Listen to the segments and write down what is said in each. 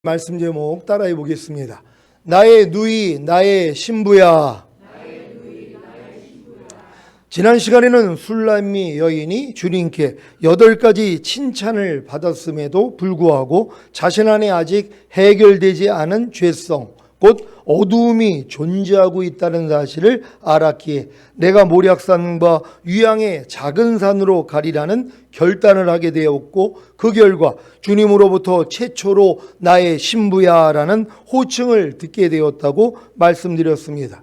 말씀 제목 따라해 보겠습니다. 나의 누이 나의 신부야. 지난 시간에는 술람미 여인이 주님께 8가지 칭찬을 받았음에도 불구하고 자신 안에 아직 해결되지 않은 죄성, 곧 어두움이 존재하고 있다는 사실을 알았기에 내가 모략산과 유양의 작은 산으로 가리라는 결단을 하게 되었고, 그 결과 주님으로부터 최초로 나의 신부야라는 호칭을 듣게 되었다고 말씀드렸습니다.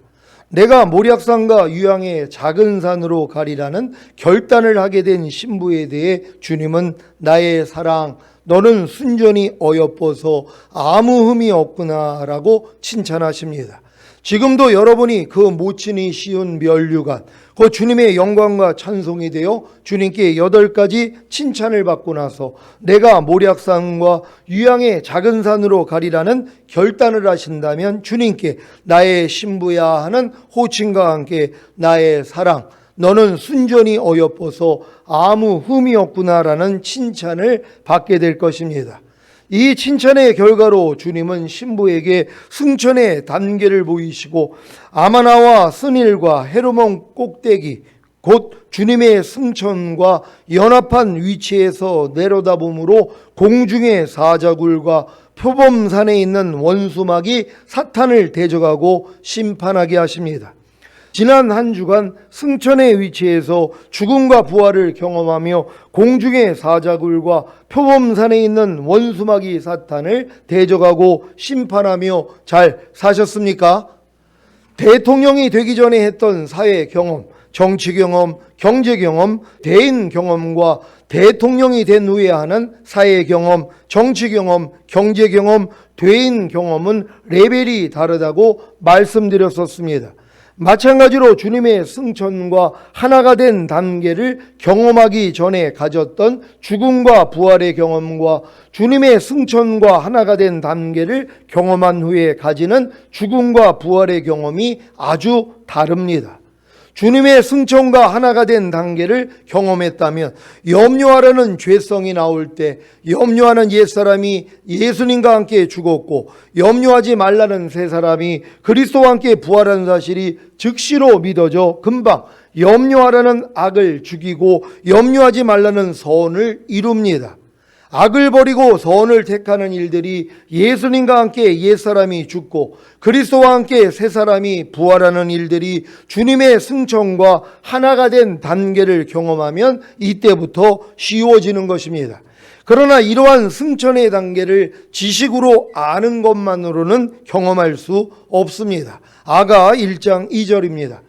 내가 모략산과 유양의 작은 산으로 가리라는 결단을 하게 된 신부에 대해 주님은 나의 사랑, 너는 순전히 어여뻐서 아무 흠이 없구나 라고 칭찬하십니다. 지금도 여러분이 그 모친이 씌운 면류관, 그 주님의 영광과 찬송이 되어 주님께 8가지 칭찬을 받고 나서 내가 모략산과 유양의 작은 산으로 가리라는 결단을 하신다면 주님께 나의 신부야 하는 호칭과 함께 나의 사랑, 너는 순전히 어여뻐서 아무 흠이 없구나라는 칭찬을 받게 될 것입니다. 이 칭찬의 결과로 주님은 신부에게 승천의 단계를 보이시고 아마나와 스닐과 헤르몬 꼭대기, 곧 주님의 승천과 연합한 위치에서 내려다보므로 공중의 사자굴과 표범산에 있는 원수막이 사탄을 대적하고 심판하게 하십니다. 지난 한 주간 승천의 위치에서 죽음과 부활을 경험하며 공중의 사자굴과 표범산에 있는 원수마귀 사탄을 대적하고 심판하며 잘 사셨습니까? 대통령이 되기 전에 했던 사회 경험, 정치 경험, 경제 경험, 대인 경험과 대통령이 된 후에 하는 사회 경험, 정치 경험, 경제 경험, 대인 경험은 레벨이 다르다고 말씀드렸었습니다. 마찬가지로 주님의 승천과 하나가 된 단계를 경험하기 전에 가졌던 죽음과 부활의 경험과 주님의 승천과 하나가 된 단계를 경험한 후에 가지는 죽음과 부활의 경험이 아주 다릅니다. 주님의 승천과 하나가 된 단계를 경험했다면 염려하라는 죄성이 나올 때 염려하는 옛사람이 예수님과 함께 죽었고 염려하지 말라는 새 사람이 그리스도와 함께 부활한 사실이 즉시로 믿어져 금방 염려하라는 악을 죽이고 염려하지 말라는 선을 이룹니다. 악을 버리고 선을 택하는 일들이 예수님과 함께 옛사람이 죽고 그리스도와 함께 새 사람이 부활하는 일들이 주님의 승천과 하나가 된 단계를 경험하면 이때부터 쉬워지는 것입니다. 그러나 이러한 승천의 단계를 지식으로 아는 것만으로는 경험할 수 없습니다. 아가 1장 2절입니다.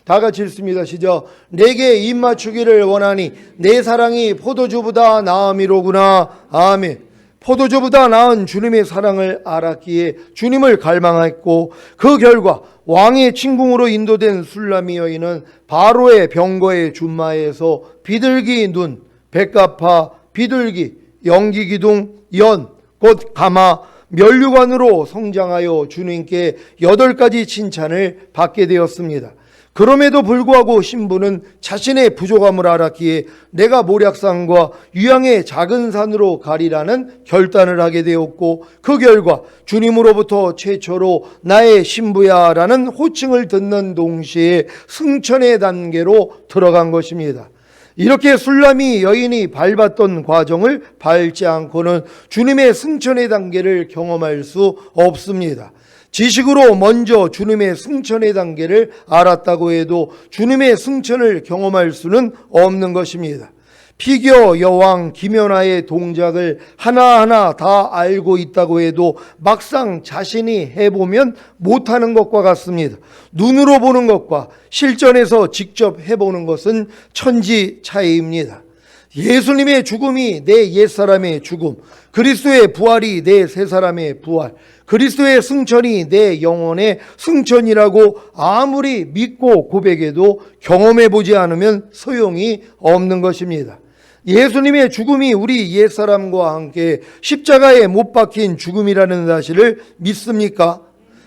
다 같이 읽습니다. 시작. 내게 입맞추기를 원하니 내 사랑이 포도주보다 나음이로구나. 아멘. 포도주보다 나은 주님의 사랑을 알았기에 주님을 갈망했고 그 결과 왕의 침궁으로 인도된 술람미 여인은 바로의 병거의 준마에서 비둘기 눈, 백가파, 비둘기, 연기기둥, 연, 곧 가마, 면류관으로 성장하여 주님께 8가지 칭찬을 받게 되었습니다. 그럼에도 불구하고 신부는 자신의 부족함을 알았기에 내가 모략산과 유양의 작은 산으로 가리라는 결단을 하게 되었고 그 결과 주님으로부터 최초로 나의 신부야라는 호칭을 듣는 동시에 승천의 단계로 들어간 것입니다. 이렇게 술람미 여인이 밟았던 과정을 밟지 않고는 주님의 승천의 단계를 경험할 수 없습니다. 지식으로 먼저 주님의 승천의 단계를 알았다고 해도 주님의 승천을 경험할 수는 없는 것입니다. 피겨 여왕 김연아의 동작을 하나하나 다 알고 있다고 해도 막상 자신이 해보면 못하는 것과 같습니다. 눈으로 보는 것과 실전에서 직접 해보는 것은 천지 차이입니다. 예수님의 죽음이 내 옛사람의 죽음, 그리스도의 부활이 내 새사람의 부활, 그리스도의 승천이 내 영혼의 승천이라고 아무리 믿고 고백해도 경험해보지 않으면 소용이 없는 것입니다. 예수님의 죽음이 우리 옛사람과 함께 십자가에 못 박힌 죽음이라는 사실을 믿습니까?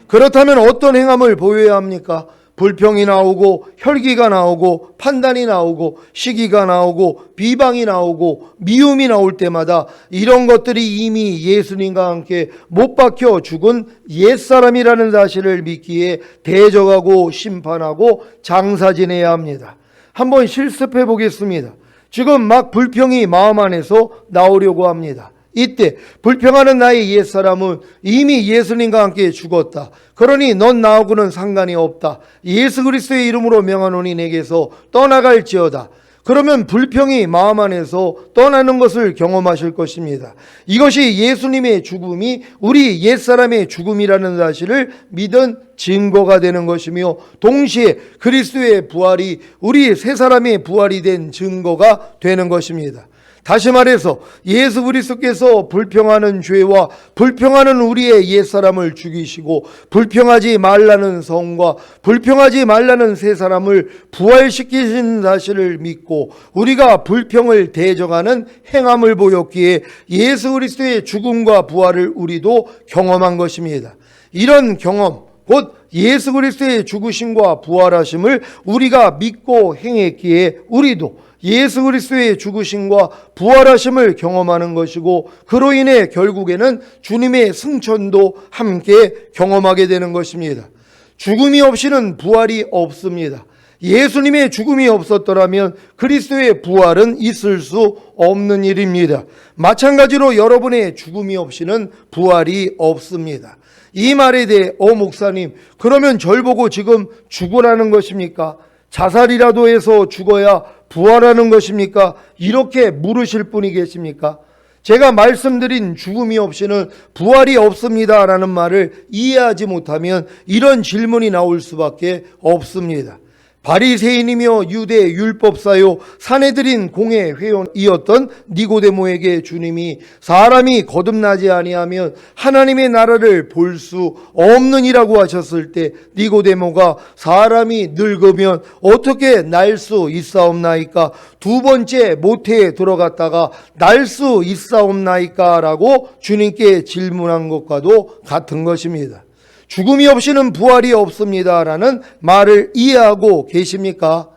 그렇다면 어떤 행함을 보여야 합니까? 불평이 나오고 혈기가 나오고 판단이 나오고 시기가 나오고 비방이 나오고 미움이 나올 때마다 이런 것들이 이미 예수님과 함께 못 박혀 죽은 옛사람이라는 사실을 믿기에 대적하고 심판하고 장사 지내야 합니다. 한번 실습해 보겠습니다. 지금 막 불평이 마음 안에서 나오려고 합니다. 이때 불평하는 나의 옛사람은 이미 예수님과 함께 죽었다. 그러니 넌 나하고는 상관이 없다. 예수 그리스도의 이름으로 명하노니 내게서 떠나갈지어다. 그러면 불평이 마음 안에서 떠나는 것을 경험하실 것입니다. 이것이 예수님의 죽음이 우리 옛사람의 죽음이라는 사실을 믿은 증거가 되는 것이며, 동시에 그리스도의 부활이 우리 새 사람의 부활이 된 증거가 되는 것입니다. 다시 말해서 예수 그리스도께서 불평하는 죄와 불평하는 우리의 옛사람을 죽이시고 불평하지 말라는 성과 불평하지 말라는 새 사람을 부활시키신 사실을 믿고 우리가 불평을 대적하는 행함을 보였기에 예수 그리스도의 죽음과 부활을 우리도 경험한 것입니다. 이런 경험, 곧 예수 그리스도의 죽으심과 부활하심을 우리가 믿고 행했기에 우리도 예수 그리스도의 죽으심과 부활하심을 경험하는 것이고, 그로 인해 결국에는 주님의 승천도 함께 경험하게 되는 것입니다. 죽음이 없이는 부활이 없습니다. 예수님의 죽음이 없었더라면 그리스도의 부활은 있을 수 없는 일입니다. 마찬가지로 여러분의 죽음이 없이는 부활이 없습니다. 이 말에 대해 목사님, 그러면 절 보고 지금 죽으라는 것입니까? 자살이라도 해서 죽어야 부활하는 것입니까? 이렇게 물으실 분이 계십니까? 제가 말씀드린 죽음이 없이는 부활이 없습니다 라는 말을 이해하지 못하면 이런 질문이 나올 수밖에 없습니다. 바리새인이며 유대 율법사요 사내들인 공회 회원이었던 니고데모에게 주님이 사람이 거듭나지 아니하면 하나님의 나라를 볼 수 없느니라고 하셨을 때 니고데모가 사람이 늙으면 어떻게 날 수 있사옵나이까? 두 번째 모태에 들어갔다가 날 수 있사옵나이까? 라고 주님께 질문한 것과도 같은 것입니다. 죽음이 없이는 부활이 없습니다 라는 말을 이해하고 계십니까?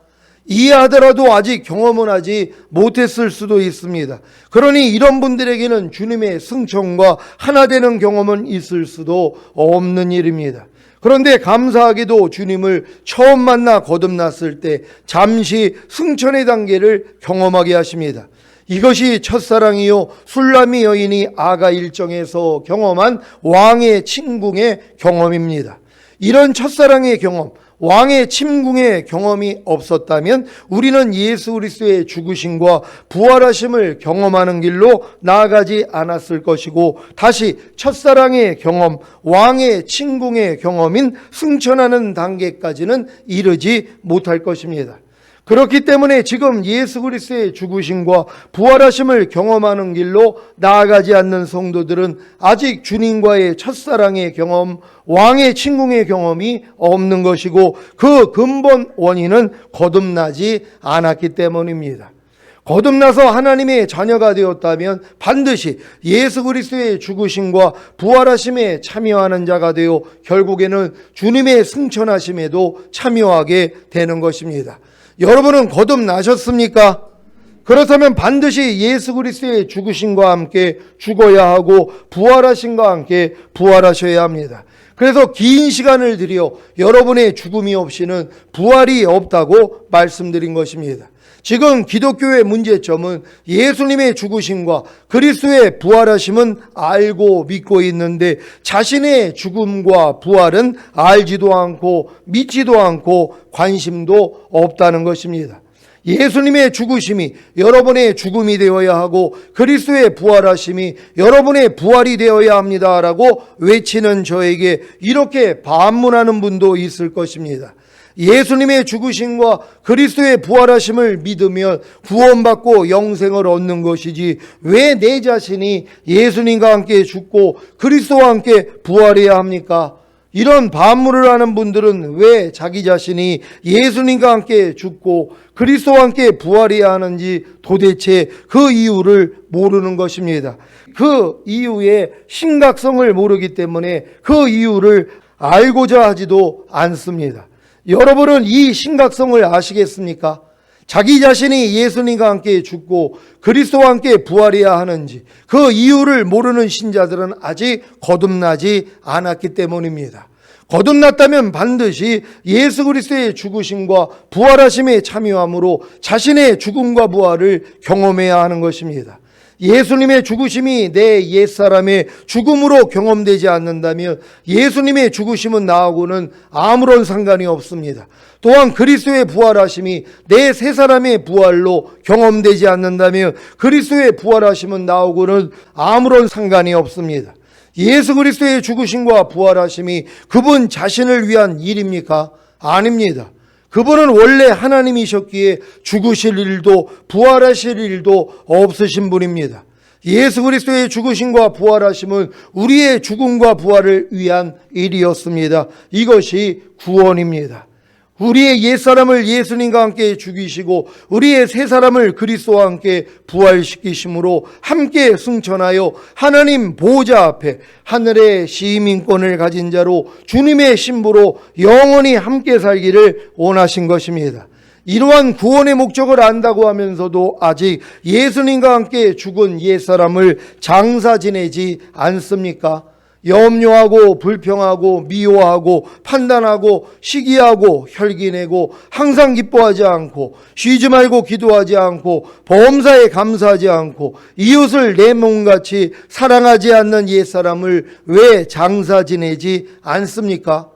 이해하더라도 아직 경험은 하지 못했을 수도 있습니다. 그러니 이런 분들에게는 주님의 승천과 하나 되는 경험은 있을 수도 없는 일입니다. 그런데 감사하게도 주님을 처음 만나 거듭났을 때 잠시 승천의 단계를 경험하게 하십니다. 이것이 첫사랑이요 술람미 여인이 아가 일정에서 경험한 왕의 침궁의 경험입니다. 이런 첫사랑의 경험, 왕의 침궁의 경험이 없었다면 우리는 예수 그리스도의 죽으심과 부활하심을 경험하는 길로 나아가지 않았을 것이고, 다시 첫사랑의 경험, 왕의 침궁의 경험인 승천하는 단계까지는 이르지 못할 것입니다. 그렇기 때문에 지금 예수 그리스도의 죽으심과 부활하심을 경험하는 길로 나아가지 않는 성도들은 아직 주님과의 첫사랑의 경험, 왕의 침궁의 경험이 없는 것이고, 그 근본 원인은 거듭나지 않았기 때문입니다. 거듭나서 하나님의 자녀가 되었다면 반드시 예수 그리스도의 죽으심과 부활하심에 참여하는 자가 되어 결국에는 주님의 승천하심에도 참여하게 되는 것입니다. 여러분은 거듭나셨습니까? 그렇다면 반드시 예수 그리스도의 죽으심과 함께 죽어야 하고 부활하심과 함께 부활하셔야 합니다. 그래서 긴 시간을 들여 여러분의 죽음이 없이는 부활이 없다고 말씀드린 것입니다. 지금 기독교의 문제점은 예수님의 죽으심과 그리스도의 부활하심은 알고 믿고 있는데 자신의 죽음과 부활은 알지도 않고 믿지도 않고 관심도 없다는 것입니다. 예수님의 죽으심이 여러분의 죽음이 되어야 하고 그리스도의 부활하심이 여러분의 부활이 되어야 합니다라고 외치는 저에게 이렇게 반문하는 분도 있을 것입니다. 예수님의 죽으심과 그리스도의 부활하심을 믿으면 구원받고 영생을 얻는 것이지 왜 내 자신이 예수님과 함께 죽고 그리스도와 함께 부활해야 합니까? 이런 반문을 하는 분들은 왜 자기 자신이 예수님과 함께 죽고 그리스도와 함께 부활해야 하는지 도대체 그 이유를 모르는 것입니다. 그 이유의 심각성을 모르기 때문에 그 이유를 알고자 하지도 않습니다. 여러분은 이 심각성을 아시겠습니까? 자기 자신이 예수님과 함께 죽고 그리스도와 함께 부활해야 하는지 그 이유를 모르는 신자들은 아직 거듭나지 않았기 때문입니다. 거듭났다면 반드시 예수 그리스도의 죽으심과 부활하심에 참여함으로 자신의 죽음과 부활을 경험해야 하는 것입니다. 예수님의 죽으심이 내 옛사람의 죽음으로 경험되지 않는다면 예수님의 죽으심은 나하고는 아무런 상관이 없습니다. 또한 그리스도의 부활하심이 내 새사람의 부활로 경험되지 않는다면 그리스도의 부활하심은 나하고는 아무런 상관이 없습니다. 예수 그리스도의 죽으심과 부활하심이 그분 자신을 위한 일입니까? 아닙니다. 그분은 원래 하나님이셨기에 죽으실 일도 부활하실 일도 없으신 분입니다. 예수 그리스도의 죽으심과 부활하심은 우리의 죽음과 부활을 위한 일이었습니다. 이것이 구원입니다. 우리의 옛사람을 예수님과 함께 죽이시고 우리의 새사람을 그리스도와 함께 부활시키심으로 함께 승천하여 하나님 보좌 앞에 하늘의 시민권을 가진 자로 주님의 신부로 영원히 함께 살기를 원하신 것입니다. 이러한 구원의 목적을 안다고 하면서도 아직 예수님과 함께 죽은 옛사람을 장사 지내지 않습니까? 염려하고 불평하고 미워하고 판단하고 시기하고 혈기내고 항상 기뻐하지 않고 쉬지 말고 기도하지 않고 범사에 감사하지 않고 이웃을 내 몸같이 사랑하지 않는 옛사람을 왜 장사 지내지 않습니까?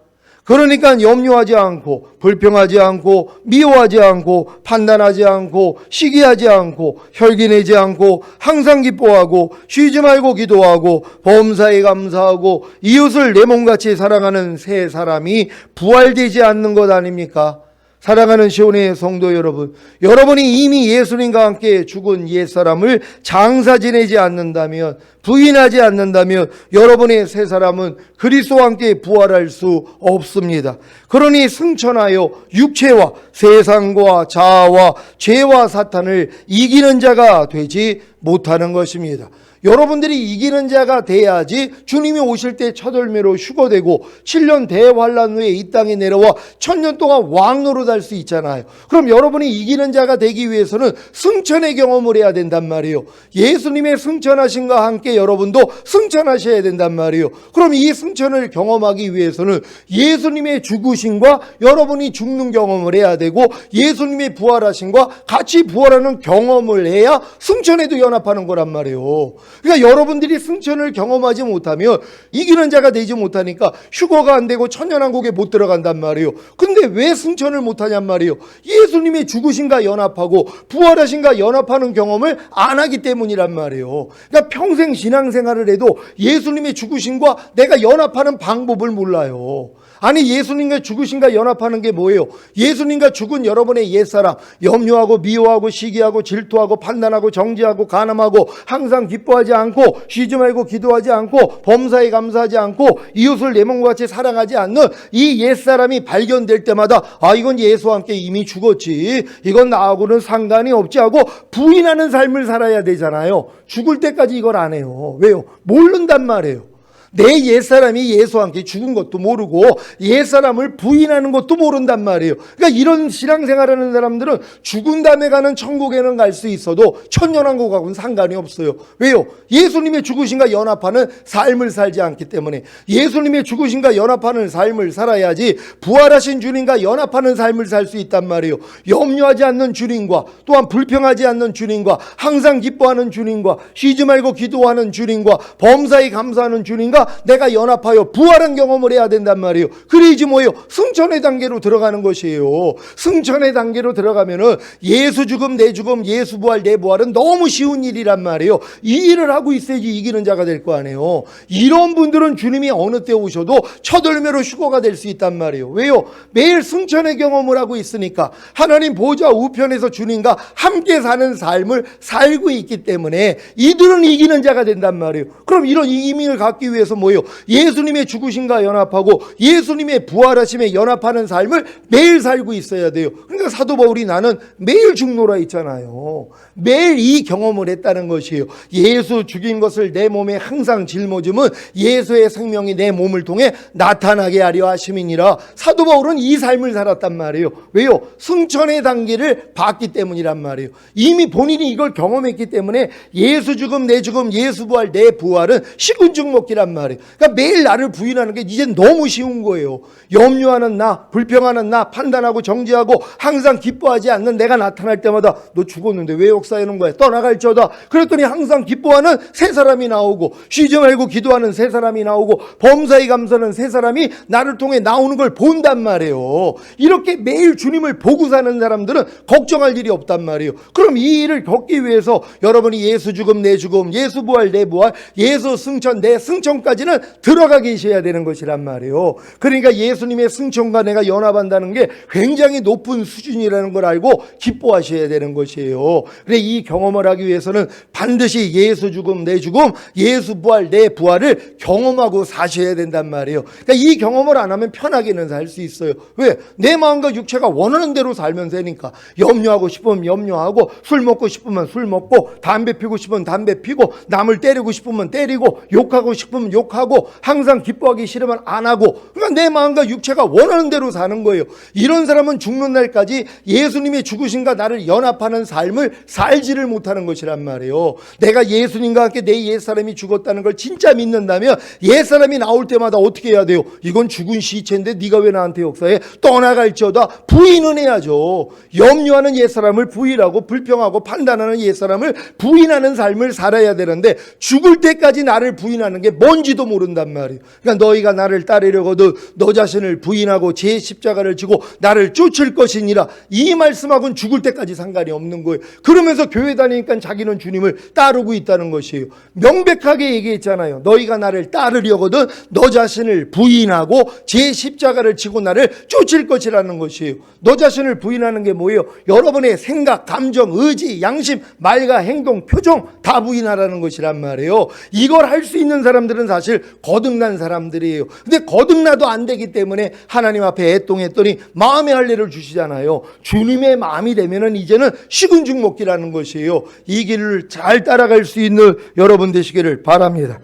그러니까 염려하지 않고 불평하지 않고 미워하지 않고 판단하지 않고 시기하지 않고 혈기내지 않고 항상 기뻐하고 쉬지 말고 기도하고 범사에 감사하고 이웃을 내 몸같이 사랑하는 새 사람이 부활되지 않는 것 아닙니까? 사랑하는 시온의 성도 여러분, 여러분이 이미 예수님과 함께 죽은 옛사람을 장사 지내지 않는다면, 부인하지 않는다면 여러분의 새 사람은 그리스도와 함께 부활할 수 없습니다. 그러니 승천하여 육체와 세상과 자아와 죄와 사탄을 이기는 자가 되지 못하는 것입니다. 여러분들이 이기는 자가 돼야지 주님이 오실 때 첫 열매로 휴거되고 7년 대환란 후에 이 땅에 내려와 1000년 동안 왕노릇할 수 있잖아요. 그럼 여러분이 이기는 자가 되기 위해서는 승천의 경험을 해야 된단 말이에요. 예수님의 승천하심과 함께 여러분도 승천하셔야 된단 말이에요. 그럼 이 승천을 경험하기 위해서는 예수님의 죽으심과 여러분이 죽는 경험을 해야 되고 예수님의 부활하심과 같이 부활하는 경험을 해야 승천에도 연합하는 거란 말이에요. 그러니까 여러분들이 승천을 경험하지 못하면 이기는 자가 되지 못하니까 휴거가 안 되고 천년왕국에 못 들어간단 말이에요. 근데 왜 승천을 못하냔 말이에요. 예수님의 죽으심과 연합하고 부활하심과 연합하는 경험을 안 하기 때문이란 말이에요. 그러니까 평생 신앙생활을 해도 예수님의 죽으심과 내가 연합하는 방법을 몰라요. 아니 예수님과 죽으심과 연합하는 게 뭐예요? 예수님과 죽은 여러분의 옛사람, 염려하고 미워하고 시기하고 질투하고 판단하고 정죄하고 간음하고 항상 기뻐하지 않고 쉬지 말고 기도하지 않고 범사에 감사하지 않고 이웃을 내 몸과 같이 사랑하지 않는 이 옛사람이 발견될 때마다 아 이건 예수와 함께 이미 죽었지, 이건 나하고는 상관이 없지 하고 부인하는 삶을 살아야 되잖아요. 죽을 때까지 이걸 안 해요. 왜요? 모른단 말이에요. 내 옛사람이 예수와 함께 죽은 것도 모르고 옛사람을 부인하는 것도 모른단 말이에요. 그러니까 이런 신앙생활하는 사람들은 죽은 다음에 가는 천국에는 갈 수 있어도 천년왕국하고는 상관이 없어요. 왜요? 예수님의 죽으심과 연합하는 삶을 살지 않기 때문에. 예수님의 죽으심과 연합하는 삶을 살아야지 부활하신 주님과 연합하는 삶을 살 수 있단 말이에요. 염려하지 않는 주님과 또한 불평하지 않는 주님과 항상 기뻐하는 주님과 쉬지 말고 기도하는 주님과 범사에 감사하는 주님과 내가 연합하여 부활한 경험을 해야 된단 말이에요. 그래야지 뭐예요? 승천의 단계로 들어가는 것이에요. 승천의 단계로 들어가면은 예수 죽음 내 죽음 예수 부활 내 부활은 너무 쉬운 일이란 말이에요. 이 일을 하고 있어야지 이기는 자가 될 거 아니에요. 이런 분들은 주님이 어느 때 오셔도 첫 열매로 휴거가 될 수 있단 말이에요. 왜요? 매일 승천의 경험을 하고 있으니까 하나님 보좌 우편에서 주님과 함께 사는 삶을 살고 있기 때문에 이들은 이기는 자가 된단 말이에요. 그럼 이런 이기민을 갖기 위해서 위해서 뭐예요? 예수님의 죽으심과 연합하고 예수님의 부활하심에 연합하는 삶을 매일 살고 있어야 돼요. 그러니까 사도 바울이 나는 매일 죽노라 있잖아요. 매일 이 경험을 했다는 것이에요. 예수 죽인 것을 내 몸에 항상 짊어짐은 예수의 생명이 내 몸을 통해 나타나게 하려 하심이니라. 사도 바울은 이 삶을 살았단 말이에요. 왜요? 승천의 단계를 봤기 때문이란 말이에요. 이미 본인이 이걸 경험했기 때문에 예수 죽음 내 죽음, 예수 부활 내 부활은 식은죽 먹기란 말이에요. 그러니까 매일 나를 부인하는 게 이젠 너무 쉬운 거예요. 염려하는 나, 불평하는 나, 판단하고 정죄하고 항상 기뻐하지 않는 내가 나타날 때마다 너 죽었는데 왜 역사하는 거야? 떠나갈저다. 그랬더니 항상 기뻐하는 세 사람이 나오고, 쉬지 말고 기도하는 세 사람이 나오고, 범사에 감사하는 세 사람이 나를 통해 나오는 걸 본단 말이에요. 이렇게 매일 주님을 보고 사는 사람들은 걱정할 일이 없단 말이에요. 그럼 이 일을 겪기 위해서 여러분이 예수 죽음 내 죽음, 예수 부활 내 부활, 예수 승천 내 승천까지는 들어가 계셔야 되는 것이란 말이에요. 그러니까 예수님의 승천과 내가 연합한다는 게 굉장히 높은 수준이라는 걸 알고 기뻐하셔야 되는 것이에요. 그래, 이 경험을 하기 위해서는 반드시 예수 죽음 내 죽음, 예수 부활 내 부활을 경험하고 사셔야 된단 말이에요. 그러니까 이 경험을 안 하면 편하게는 살 수 있어요. 왜? 내 마음과 육체가 원하는 대로 살면 되니까. 염려하고 싶으면 염려하고, 술 먹고 싶으면 술 먹고, 담배 피고 싶으면 담배 피고, 남을 때리고 싶으면 때리고, 욕하고 싶으면 욕하고, 항상 기뻐하기 싫으면 안 하고. 그러니까 내 마음과 육체가 원하는 대로 사는 거예요. 이런 사람은 죽는 날까지 예수님의 죽으심과 나를 연합하는 삶을 살지를 못하는 것이란 말이에요. 내가 예수님과 함께 내 옛사람이 죽었다는 걸 진짜 믿는다면 옛사람이 나올 때마다 어떻게 해야 돼요? 이건 죽은 시체인데 네가 왜 나한테 역사해? 떠나갈지어다. 부인은 해야죠. 염려하는 옛사람을 부인하고, 불평하고 판단하는 옛사람을 부인하는 삶을 살아야 되는데, 죽을 때까지 나를 부인하는 게 뭔지도 모른단 말이에요. 그러니까 너희가 나를 따르려거든 너 자신을 부인하고 제 십자가를 지고 나를 쫓을 것이니라. 이 말씀하고는 죽을 때까지 상관이 없는 거예요. 그러면서 교회 다니니까 자기는 주님을 따르고 있다는 것이에요. 명백하게 얘기했잖아요. 너희가 나를 따르려거든 너 자신을 부인하고 제 십자가를 지고 나를 쫓을 것이라는 것이에요. 너 자신을 부인하는 게 뭐예요? 여러분의 생각, 감정, 의지, 양심, 말과 행동, 표정 다 부인하라는 것이란 말이에요. 이걸 할 수 있는 사람들은 사실 거듭난 사람들이에요. 근데 거듭나도 안 되기 때문에 하나님 앞에 애통했더니 마음의 할례를 주시잖아요. 주님의 마음이 되면은 이제는 식은 죽 먹기라는 것이에요. 이 길을 잘 따라갈 수 있는 여러분 되시기를 바랍니다.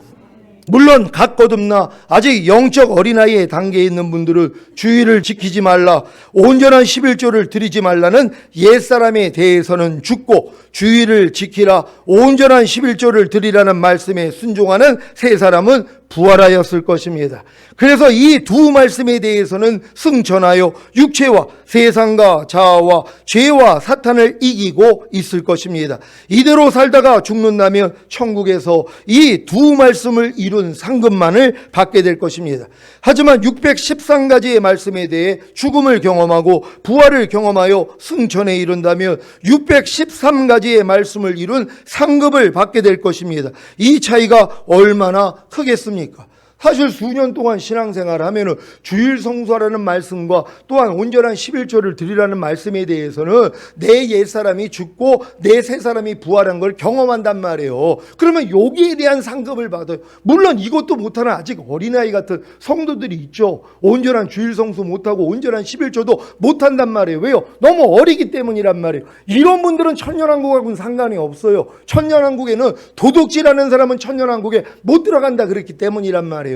물론 각 거듭나 아직 영적 어린아이의 단계에 있는 분들은 주의를 지키지 말라, 온전한 11조를 드리지 말라는 옛사람에 대해서는 죽고 주의를 지키라, 온전한 11조를 드리라는 말씀에 순종하는 세 사람은 부활하였을 것입니다. 그래서 이 두 말씀에 대해서는 승천하여 육체와 세상과 자아와 죄와 사탄을 이기고 있을 것입니다. 이대로 살다가 죽는다면 천국에서 이 두 말씀을 이룬 상급만을 받게 될 것입니다. 하지만 613가지의 말씀에 대해 죽음을 경험하고 부활을 경험하여 승천에 이른다면 613가지의 말씀을 이룬 상급을 받게 될 것입니다. 이 차이가 얼마나 크겠습니까? 사실 수년 동안 신앙생활을 하면은 주일 성수하라는 말씀과 또한 온전한 11조를 드리라는 말씀에 대해서는 내 옛사람이 죽고 내 새사람이 부활한 걸 경험한단 말이에요. 그러면 여기에 대한 상급을 받아요. 물론 이것도 못하는 아직 어린아이 같은 성도들이 있죠. 온전한 주일 성수 못하고 온전한 11조도 못한단 말이에요. 왜요? 너무 어리기 때문이란 말이에요. 이런 분들은 천년왕국하고는 상관이 없어요. 천년왕국에는 도둑질하는 사람은 천년왕국에 못 들어간다 그랬기 때문이란 말이에요.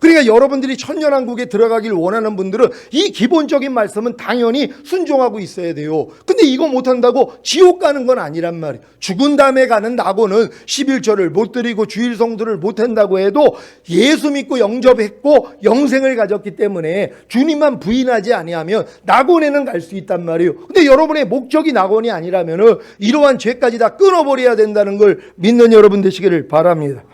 그러니까 여러분들이 천년왕국에 들어가길 원하는 분들은 이 기본적인 말씀은 당연히 순종하고 있어야 돼요. 근데 이거 못한다고 지옥 가는 건 아니란 말이에요. 죽은 다음에 가는 낙원은 11조를 못 드리고 주일 성수를 못한다고 해도 예수 믿고 영접했고 영생을 가졌기 때문에 주님만 부인하지 아니하면 낙원에는 갈 수 있단 말이에요. 근데 여러분의 목적이 낙원이 아니라면 이러한 죄까지 다 끊어버려야 된다는 걸 믿는 여러분 되시기를 바랍니다.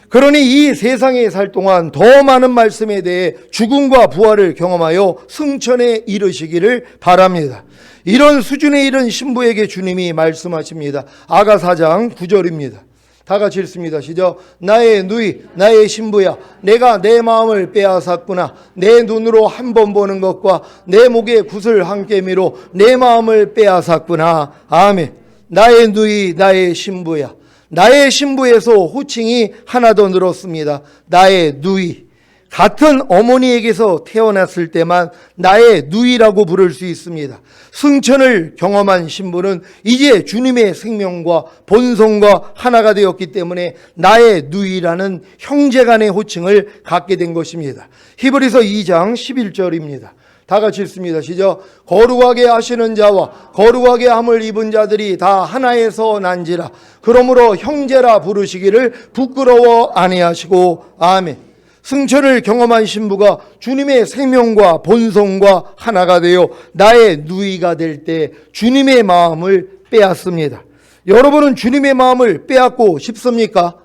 그러니 이 세상에 살 동안 더 많은 말씀에 대해 죽음과 부활을 경험하여 승천에 이르시기를 바랍니다. 이런 수준에 이른 신부에게 주님이 말씀하십니다. 아가 4장 9절입니다. 다 같이 읽습니다. 시작. 나의 누이, 나의 신부야, 내가 내 마음을 빼앗았구나. 내 눈으로 한 번 보는 것과 내 목에 굿을 한 깨미로 내 마음을 빼앗았구나. 아멘. 나의 누이, 나의 신부야. 나의 신부에서 호칭이 하나 더 늘었습니다. 나의 누이. 같은 어머니에게서 태어났을 때만 나의 누이라고 부를 수 있습니다. 승천을 경험한 신부는 이제 주님의 생명과 본성과 하나가 되었기 때문에 나의 누이라는 형제간의 호칭을 갖게 된 것입니다. 히브리서 2장 11절입니다. 다 같이 읽습니다. 시작. 거룩하게 하시는 자와 거룩하게 함을 입은 자들이 다 하나에서 난지라. 그러므로 형제라 부르시기를 부끄러워 아니하시고. 아멘. 승천을 경험한 신부가 주님의 생명과 본성과 하나가 되어 나의 누이가 될 때 주님의 마음을 빼앗습니다. 여러분은 주님의 마음을 빼앗고 싶습니까?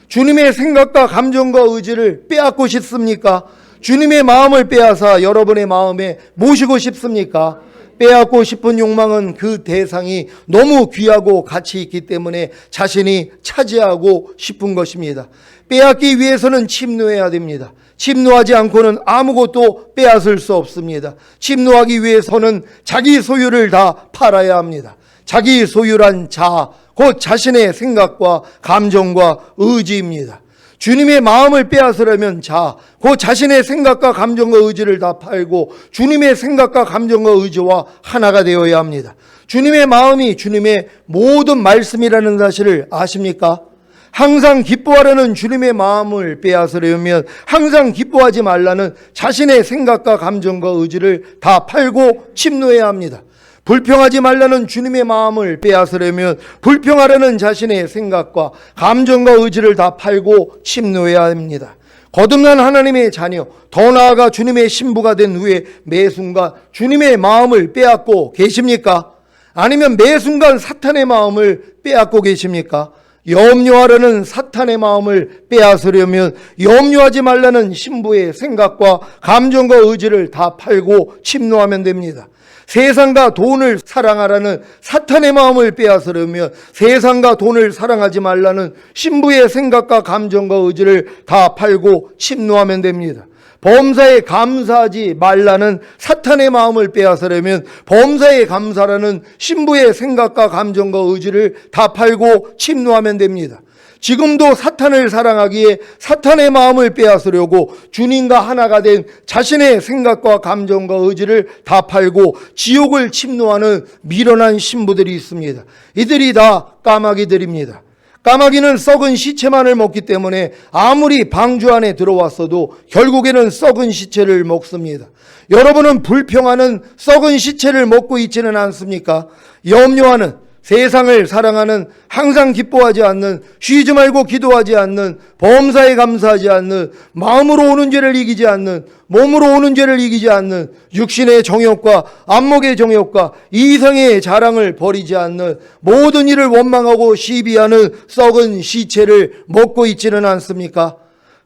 주님의 생각과 감정과 의지를 빼앗고 싶습니까? 주님의 마음을 빼앗아 여러분의 마음에 모시고 싶습니까? 빼앗고 싶은 욕망은 그 대상이 너무 귀하고 가치 있기 때문에 자신이 차지하고 싶은 것입니다. 빼앗기 위해서는 침노해야 됩니다. 침노하지 않고는 아무것도 빼앗을 수 없습니다. 침노하기 위해서는 자기 소유를 다 팔아야 합니다. 자기 소유란 자, 곧 자신의 생각과 감정과 의지입니다. 주님의 마음을 빼앗으려면 자, 그 자신의 생각과 감정과 의지를 다 팔고 주님의 생각과 감정과 의지와 하나가 되어야 합니다. 주님의 마음이 주님의 모든 말씀이라는 사실을 아십니까? 항상 기뻐하려는 주님의 마음을 빼앗으려면 항상 기뻐하지 말라는 자신의 생각과 감정과 의지를 다 팔고 침노해야 합니다. 불평하지 말라는 주님의 마음을 빼앗으려면 불평하려는 자신의 생각과 감정과 의지를 다 팔고 침노해야 합니다. 거듭난 하나님의 자녀, 더 나아가 주님의 신부가 된 후에 매 순간 주님의 마음을 빼앗고 계십니까? 아니면 매 순간 사탄의 마음을 빼앗고 계십니까? 염려하려는 사탄의 마음을 빼앗으려면 염려하지 말라는 신부의 생각과 감정과 의지를 다 팔고 침노하면 됩니다. 세상과 돈을 사랑하라는 사탄의 마음을 빼앗으려면 세상과 돈을 사랑하지 말라는 신부의 생각과 감정과 의지를 다 팔고 침노하면 됩니다. 범사에 감사하지 말라는 사탄의 마음을 빼앗으려면 범사에 감사라는 신부의 생각과 감정과 의지를 다 팔고 침노하면 됩니다. 지금도 사탄을 사랑하기에 사탄의 마음을 빼앗으려고 주님과 하나가 된 자신의 생각과 감정과 의지를 다 팔고 지옥을 침노하는 미련한 신부들이 있습니다. 이들이 다 까마귀들입니다. 까마귀는 썩은 시체만을 먹기 때문에 아무리 방주 안에 들어왔어도 결국에는 썩은 시체를 먹습니다. 여러분은 불평하는 썩은 시체를 먹고 있지는 않습니까? 염려하는, 세상을 사랑하는, 항상 기뻐하지 않는, 쉬지 말고 기도하지 않는, 범사에 감사하지 않는, 마음으로 오는 죄를 이기지 않는, 몸으로 오는 죄를 이기지 않는, 육신의 정욕과 안목의 정욕과 이성의 자랑을 버리지 않는, 모든 일을 원망하고 시비하는 썩은 시체를 먹고 있지는 않습니까?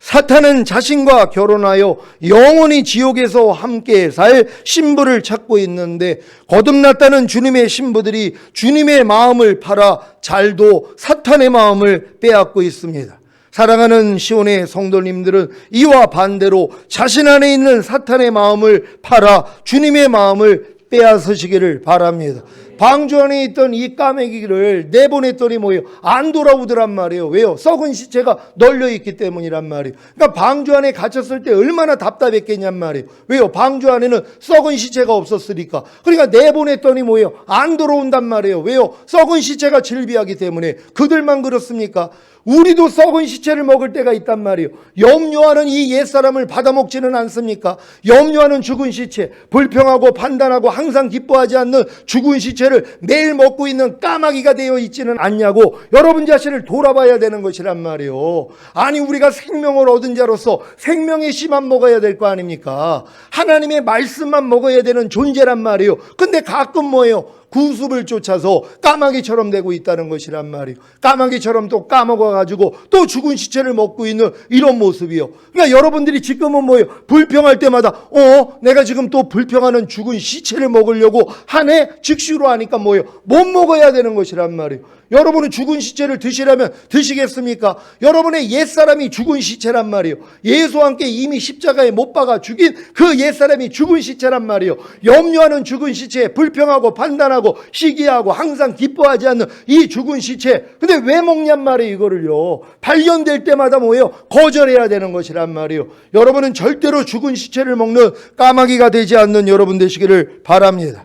사탄은 자신과 결혼하여 영원히 지옥에서 함께 살 신부를 찾고 있는데 거듭났다는 주님의 신부들이 주님의 마음을 팔아 잘도 사탄의 마음을 빼앗고 있습니다. 사랑하는 시온의 성도님들은 이와 반대로 자신 안에 있는 사탄의 마음을 팔아 주님의 마음을 빼앗으시기를 바랍니다. 방주 안에 있던 이 까마귀를 내보냈더니 뭐예요? 안 돌아오더란 말이에요. 왜요? 썩은 시체가 널려있기 때문이란 말이에요. 그러니까 방주 안에 갇혔을 때 얼마나 답답했겠냔 말이에요. 왜요? 방주 안에는 썩은 시체가 없었으니까. 그러니까 내보냈더니 뭐예요? 안 돌아온단 말이에요. 왜요? 썩은 시체가 질비하기 때문에. 그들만 그렇습니까? 우리도 썩은 시체를 먹을 때가 있단 말이에요. 염려하는 이 옛사람을 받아먹지는 않습니까? 염려하는 죽은 시체, 불평하고 판단하고 항상 기뻐하지 않는 죽은 시체를 매일 먹고 있는 까마귀가 되어 있지는 않냐고 여러분 자신을 돌아봐야 되는 것이란 말이에요. 아니 우리가 생명을 얻은 자로서 생명의 씨만 먹어야 될 거 아닙니까? 하나님의 말씀만 먹어야 되는 존재란 말이에요. 근데 가끔 뭐예요? 구습을 쫓아서 까마귀처럼 되고 있다는 것이란 말이에요. 까마귀처럼 또 까먹어가지고 또 죽은 시체를 먹고 있는 이런 모습이요. 그러니까 여러분들이 지금은 뭐예요? 불평할 때마다 내가 지금 또 불평하는 죽은 시체를 먹으려고 하네? 즉시로 하니까 뭐예요? 못 먹어야 되는 것이란 말이에요. 여러분은 죽은 시체를 드시려면 드시겠습니까? 여러분의 옛사람이 죽은 시체란 말이에요. 예수와 함께 이미 십자가에 못 박아 죽인 그 옛사람이 죽은 시체란 말이에요. 염려하는 죽은 시체, 불평하고 판단하고 시기하고 항상 기뻐하지 않는 이 죽은 시체. 근데 왜 먹냔 말이에요, 이거를요. 발견될 때마다 뭐예요? 거절해야 되는 것이란 말이에요. 여러분은 절대로 죽은 시체를 먹는 까마귀가 되지 않는 여러분 되시기를 바랍니다.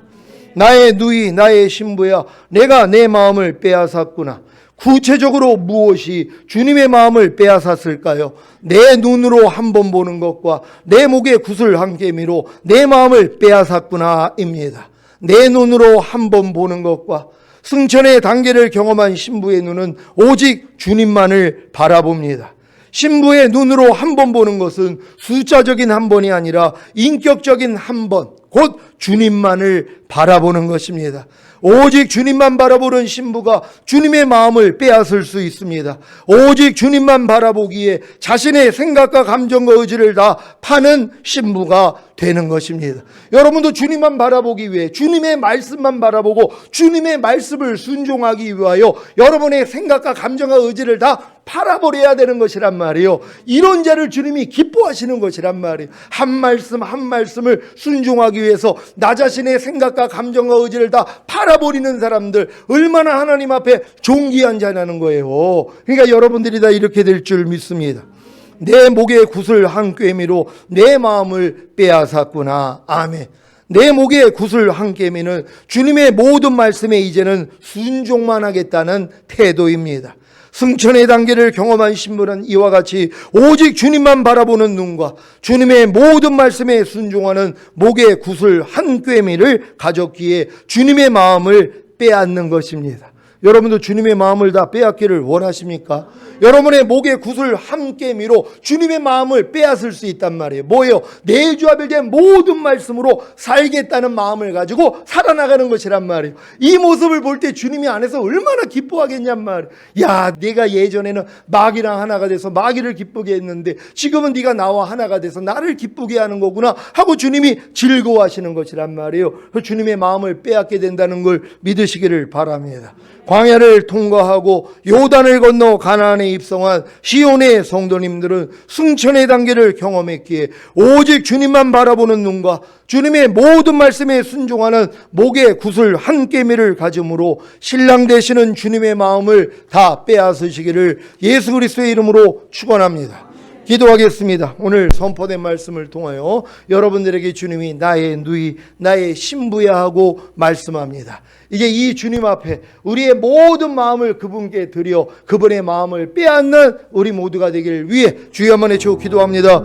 나의 누이, 나의 신부야, 내가 내 마음을 빼앗았구나. 구체적으로 무엇이 주님의 마음을 빼앗았을까요? 내 눈으로 한번 보는 것과 내 목에 구슬 한 개미로 내 마음을 빼앗았구나 입니다. 내 눈으로 한번 보는 것과 승천의 단계를 경험한 신부의 눈은 오직 주님만을 바라봅니다. 신부의 눈으로 한 번 보는 것은 숫자적인 한 번이 아니라 인격적인 한 번, 곧 주님만을 바라보는 것입니다. 오직 주님만 바라보는 신부가 주님의 마음을 빼앗을 수 있습니다. 오직 주님만 바라보기에 자신의 생각과 감정과 의지를 다 파는 신부가 되는 것입니다. 여러분도 주님만 바라보기 위해 주님의 말씀만 바라보고 주님의 말씀을 순종하기 위하여 여러분의 생각과 감정과 의지를 다 팔아버려야 되는 것이란 말이에요. 이런 자를 주님이 기뻐하시는 것이란 말이에요. 한 말씀 한 말씀을 순종하기 위해서 나 자신의 생각과 감정과 의지를 다 팔아버리는 사람들, 얼마나 하나님 앞에 존귀한 자냐는 거예요. 그러니까 여러분들이 다 이렇게 될 줄 믿습니다. 내 목에 구슬 한 꿰미로 내 마음을 빼앗았구나. 아멘. 내 목에 구슬 한 꿰미는 주님의 모든 말씀에 이제는 순종만 하겠다는 태도입니다. 승천의 단계를 경험한 신부는 이와 같이 오직 주님만 바라보는 눈과 주님의 모든 말씀에 순종하는 목에 구슬 한 꿰미를 가졌기에 주님의 마음을 빼앗는 것입니다. 여러분도 주님의 마음을 다 빼앗기를 원하십니까? 여러분의 목에 구슬 한 꿰미로 주님의 마음을 빼앗을 수 있단 말이에요. 뭐예요? 내주합일된 모든 말씀으로 살겠다는 마음을 가지고 살아나가는 것이란 말이에요. 이 모습을 볼 때 주님이 안에서 얼마나 기뻐하겠냔 말이에요. 야, 내가 예전에는 마귀랑 하나가 돼서 마귀를 기쁘게 했는데 지금은 네가 나와 하나가 돼서 나를 기쁘게 하는 거구나 하고 주님이 즐거워하시는 것이란 말이에요. 주님의 마음을 빼앗게 된다는 걸 믿으시기를 바랍니다. 광야를 통과하고 요단을 건너 가나안에 입성한 시온의 성도님들은 승천의 단계를 경험했기에 오직 주님만 바라보는 눈과 주님의 모든 말씀에 순종하는 목에 구슬 한 꿰미를 가짐으로 신랑 되시는 주님의 마음을 다 빼앗으시기를 예수 그리스도의 이름으로 축원합니다. 기도하겠습니다. 오늘 선포된 말씀을 통하여 여러분들에게 주님이 나의 누이, 나의 신부야 하고 말씀합니다. 이제 이 주님 앞에 우리의 모든 마음을 그분께 드려 그분의 마음을 빼앗는 우리 모두가 되길 위해 주여 한번 외치고 기도합니다.